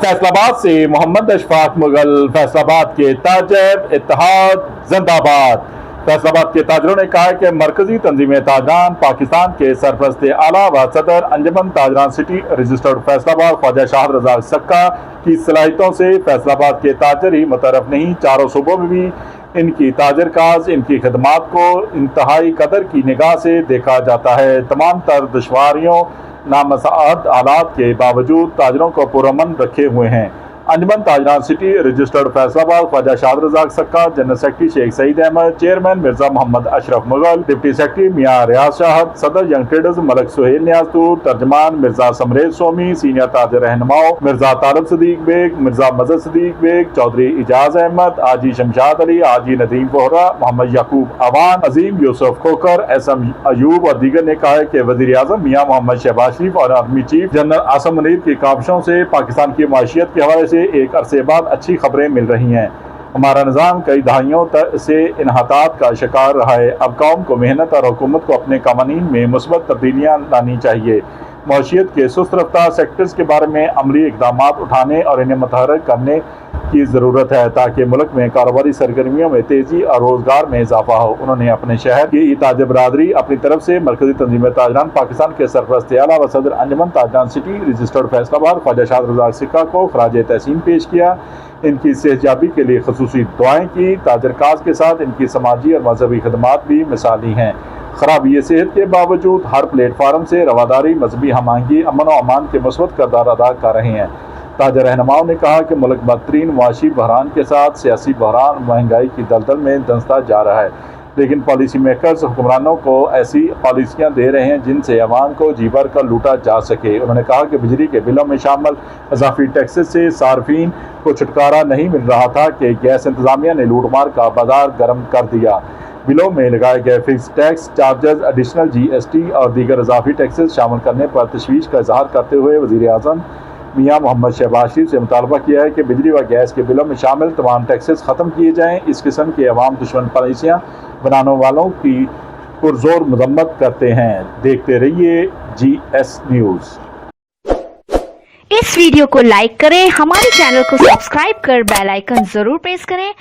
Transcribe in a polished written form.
फैसलाबाद से मोहम्मद अशफाक मुगल। फैसलाबाद के ताजर, इत्तेहाद जिंदाबाद। फैसलाबाद के ताजरों ने कहा कि मरकजी तंजीम ताजरान पाकिस्तान के सरपरस्त आला व सदर अंजुमन ताजरान सिटी रजिस्टर्ड फैसलाबाद ख्वाजा शाहद रजा सक्का की सलाहियतों से फैसलाबाद के ताजर ही मुतरफ नहीं, चारों सूबों में भी इनकी ताजर काज, इनकी खदमात को इंतहाई कदर की निगाह से देखा जाता है। तमाम तर दुश्वारियों नामसाद हालात के बावजूद ताजरों को पुरअमन रखे हुए हैं। Anjuman Tajran city registered Faisalabad Khawaja Shahid Raza Sakka, general secretary Sheikh Saeed Ahmad, chairman Mirza Mohammad Ashraf Mughal, deputy secretary Mian Riaz Shahid, सदर यंग ट्रेडर्स मलक सुहेल नियाजतूर, तर्जमान मिर्जा समरेज सोमी, सीनियर ताजर रहनुमाओं मिर्जा तारब सदीक बेग, मिर्जा मजद सदीक बेग, चौधरी इजाज अहमद, आजी शमशाद अली, आजी नदीम बोहरा, मोहम्मद याकूब अवान, अजीम यूसुफ खोकर, एसएम अयूब और दीगर ने कहा है कि वजीर आजम मियां मोहम्मद शहबाज शरीफ और army chief general Asim Munir की काविशों से पाकिस्तान की माशियत के हवाले से एक अरसे बाद अच्छी खबरें मिल रही हैं। हमारा निज़ाम कई दहाइयों से इन्हतात का शिकार रहा है। अब कौम को मेहनत और हुकूमत को अपने कवानीन में मुस्बत तब्दीलियाँ लानी चाहिए। मौशियत के सुस्त रफ्तार सेक्टर्स के बारे में अमली इक़दाम उठाने और इन्हें मुतहर्रिक करने की ज़रूरत है ताकि मुल्क में कारोबारी सरगर्मियों में तेज़ी और रोज़गार में इजाफा हो। उन्होंने अपने शहर की ताजर बरादरी अपनी तरफ से मरकजी तंजीम ताजरान पाकिस्तान के सरपरस्त आला व सदर अंजुमन ताजरान सिटी रजिस्टर्ड फैसलाबाद ख्वाजा शाहद रजा सक्का को खराज तहसीन पेश किया। इनकी सेहतयाबी के लिए खसूसी दुआएं की। ताजर काज के साथ इनकी समाजी और मजहबी खदमात भी मिसाली हैं। खराबी सेहत के बावजूद हर प्लेटफार्म से रवादारी, मजहबी हमायंगी, अमन व अमान के मुस्बत किरदार अदा कर रहे हैं। ताजर रहनुमाओं ने कहा कि मुल्क बदतरीन मुआशी बहरान के साथ सियासी बहरान, महंगाई की दलदल में धंसता जा रहा है, लेकिन पॉलिसी मेकर्स हुक्मरानों को ऐसी पॉलिसियां दे रहे हैं जिनसे अवाम को जी भर कर लूटा जा सके। उन्होंने कहा कि बिजली के बिलों में शामिल इजाफी टैक्सेस से सार्फिन को छुटकारा नहीं मिल रहा था कि गैस इंतजामिया ने लूटमार का बाजार गर्म कर दिया। बिलों में लगाए गए fix tax charges, additional GST और दीगर इजाफी टैक्सेस शामिल करने पर तशवीश का इजहार करते हुए वज़ीर आज़म मियां मोहम्मद शहबाज शरीफ से मुतालबा किया है कि बिजली व गैस के बिलों में शामिल तमाम टैक्सेस ख़त्म किए जाएँ। इस किस्म के अवाम दुश्मन पॉलिसियाँ बनाने वालों की पुरजोर मजम्मत करते हैं। देखते रहिए GS न्यूज़। इस वीडियो को लाइक करें, हमारे चैनल को सब्सक्राइब कर बेल आइकन जरूर प्रेस करें